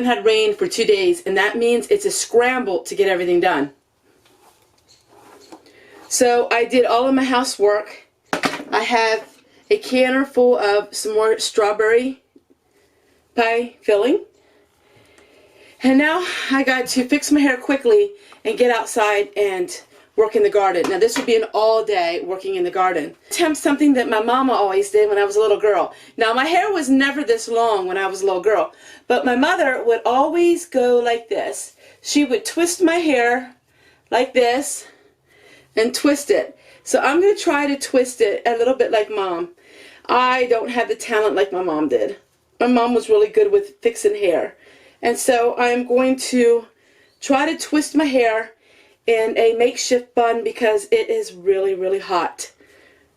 haven't had rain for 2 days, and that means it's a scramble to get everything done. So I did all of my housework. I have a canner full of some more strawberry pie filling. And now I got to fix my hair quickly and get outside and work in the garden. Now this would be an all day working in the garden. Attempt something that my mama always did when I was a little girl. Now my hair was never this long when I was a little girl, but my mother would always go like this. She would twist my hair like this and twist it. So I'm going to try to twist it a little bit like Mom. I don't have the talent like my mom did. My mom was really good with fixing hair. And so I'm going to try to twist my hair in a makeshift bun because it is really, really hot.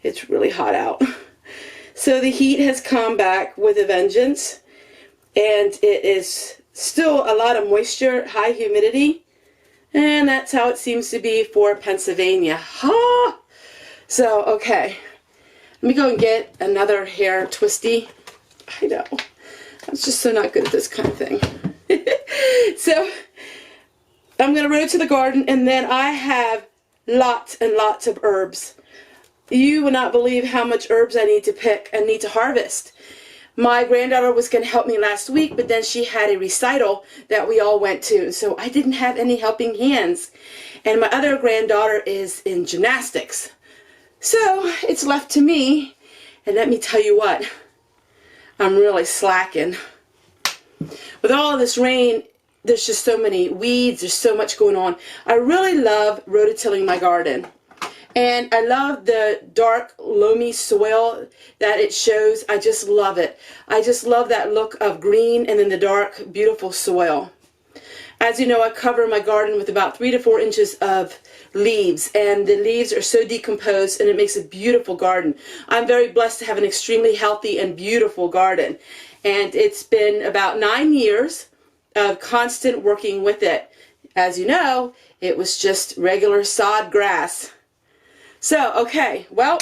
It's really hot out. So the heat has come back with a vengeance, and it is still a lot of moisture, high humidity, and that's how it seems to be for Pennsylvania. Ha! So, okay. Let me go and get another hair twisty. I know. I'm just so not good at this kind of thing. So I'm going to run to the garden, and then I have lots and lots of herbs. You will not believe how much herbs I need to pick and need to harvest. My granddaughter was going to help me last week, but then she had a recital that we all went to, so I didn't have any helping hands. And my other granddaughter is in gymnastics. So it's left to me, and let me tell you what, I'm really slacking. With all of this rain, there's just so many weeds, there's so much going on. I really love rototilling my garden. And I love the dark, loamy soil that it shows. I just love it. I just love that look of green and then the dark, beautiful soil. As you know, I cover my garden with about 3 to 4 inches of leaves, and the leaves are so decomposed, and it makes a beautiful garden. I'm very blessed to have an extremely healthy and beautiful garden, and it's been about 9 years of constant working with it. As you know, it was just regular sod grass. So, okay, well,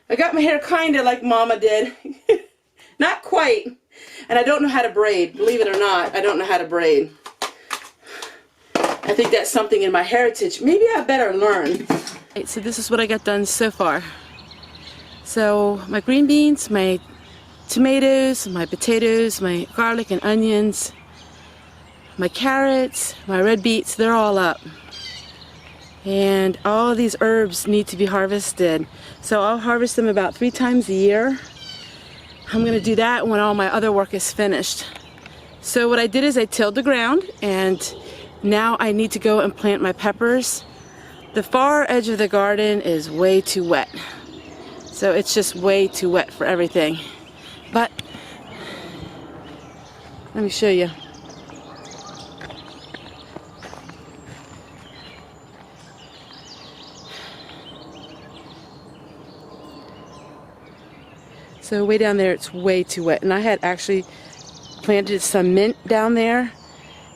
I got my hair kind of like Mama did. Not quite. And I don't know how to braid. Believe it or not, I don't know how to braid. I think that's something in my heritage. Maybe I better learn. Right, so this is what I got done so far. So my green beans, my tomatoes, my potatoes, my garlic and onions, my carrots, my red beets, they're all up. And all these herbs need to be harvested. So I'll harvest them about 3 times a year. I'm going to do that when all my other work is finished. So what I did is I tilled the ground, and now I need to go and plant my peppers. The far edge of the garden is way too wet. So it's just way too wet for everything. But let me show you. So way down there it's way too wet, and I had actually planted some mint down there,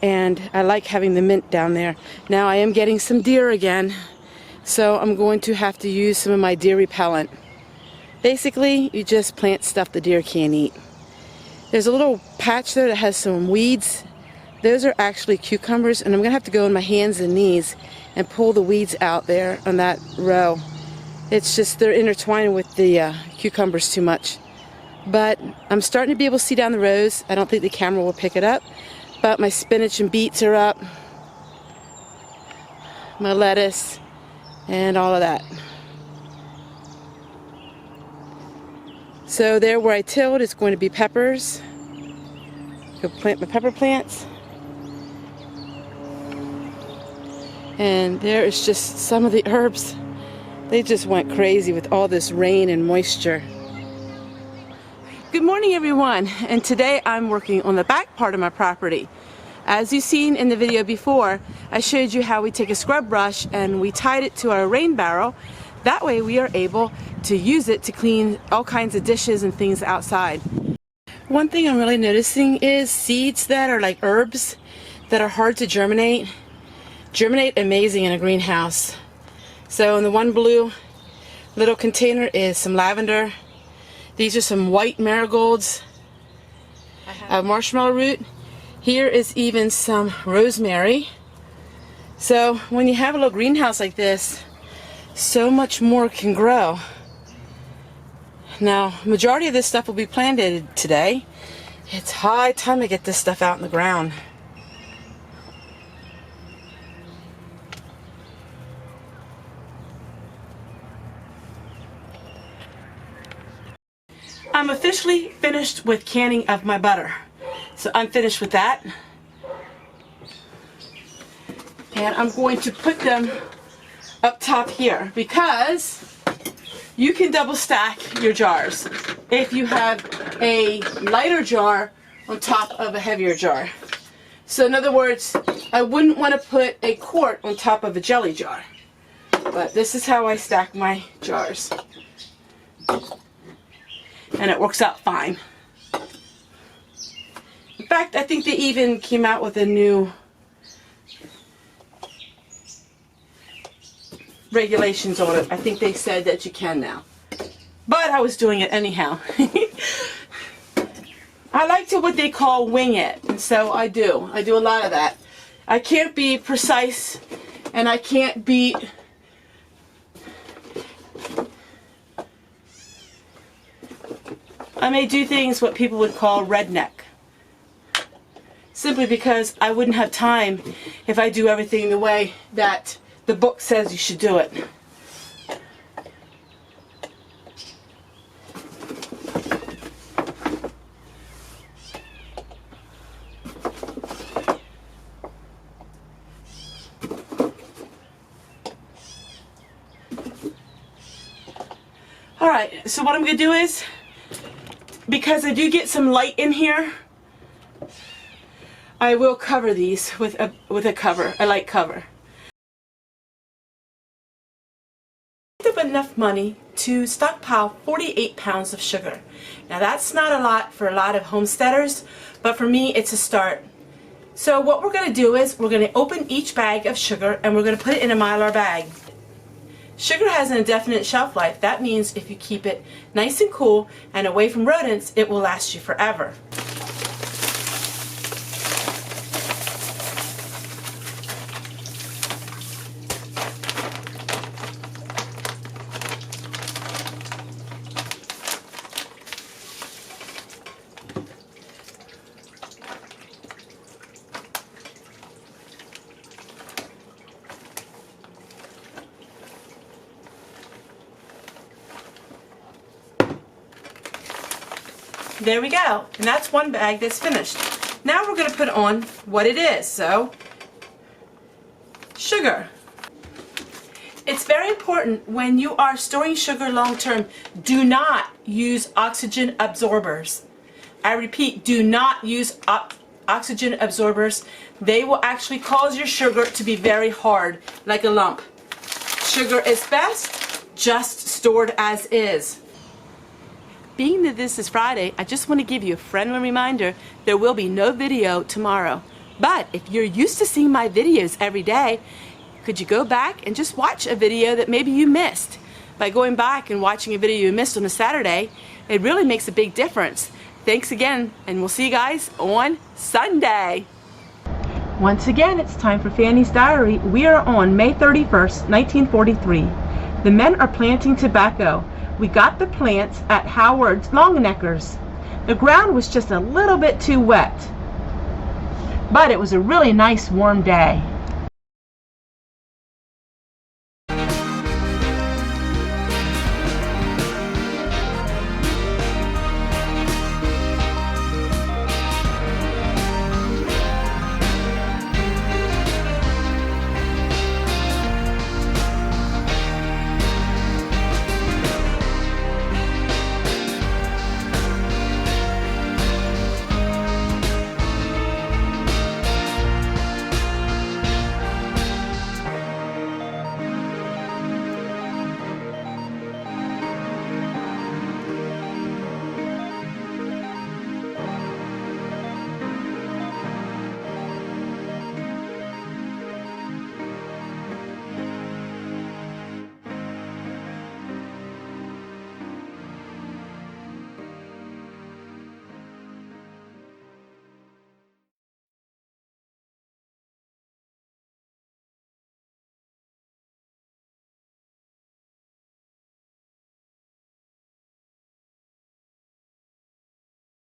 and I like having the mint down there. Now I am getting some deer again, so I'm going to have to use some of my deer repellent. Basically, you just plant stuff the deer can't eat. There's a little patch there that has some weeds. Those are actually cucumbers, and I'm going to have to go on my hands and knees and pull the weeds out there on that row. It's just they're intertwining with the cucumbers too much. But I'm starting to be able to see down the rows. I don't think the camera will pick it up. But my spinach and beets are up. My lettuce and all of that. So there where I tilled is going to be peppers. Go plant my pepper plants. And there is just some of the herbs. They just went crazy with all this rain and moisture. Good morning, everyone, and today I'm working on the back part of my property. As you've seen in the video before, I showed you how we take a scrub brush and we tied it to our rain barrel. That way we are able to use it to clean all kinds of dishes and things outside. One thing I'm really noticing is seeds that are like herbs that are hard to germinate amazing in a greenhouse. So in the one blue little container is some lavender. These are some white marigolds, marshmallow root. Here is even some rosemary. So when you have a little greenhouse like this, so much more can grow. Now, majority of this stuff will be planted today. It's high time to get this stuff out in the ground. I'm officially finished with canning of my butter. So I'm finished with that. And I'm going to put them up top here because you can double stack your jars if you have a lighter jar on top of a heavier jar. So in other words, I wouldn't want to put a quart on top of a jelly jar. But this is how I stack my jars. And it works out fine. In fact, I think they even came out with a new regulations on it. I think they said that you can now. But I was doing it anyhow. I like to what they call wing it. And so I do. I do a lot of that. I can't be precise and I can't be I may do things what people would call redneck. Simply because I wouldn't have time if I do everything the way that the book says you should do it. Alright, so what I'm going to do is, because I do get some light in here, I will cover these with a cover, a light cover. I have enough money to stockpile 48 pounds of sugar. Now that's not a lot for a lot of homesteaders, but for me it's a start. So what we're going to do is we're going to open each bag of sugar and we're going to put it in a Mylar bag. Sugar has an indefinite shelf life. That means if you keep it nice and cool and away from rodents, it will last you forever. There we go, and that's one bag that's finished. Now we're going to put on what it is. So, sugar. It's very important when you are storing sugar long term, do not use oxygen absorbers. I repeat, do not use oxygen absorbers. They will actually cause your sugar to be very hard, like a lump. Sugar is best just stored as is. Being that this is Friday, I just want to give you a friendly reminder, there will be no video tomorrow. But if you're used to seeing my videos every day, could you go back and just watch a video that maybe you missed? By going back and watching a video you missed on a Saturday, it really makes a big difference. Thanks again, and we'll see you guys on Sunday. Once again, it's time for Fanny's Diary. We are on May 31st, 1943. The men are planting tobacco. We got the plants at Howard's Longnecker's. The ground was just a little bit too wet, but it was a really nice warm day.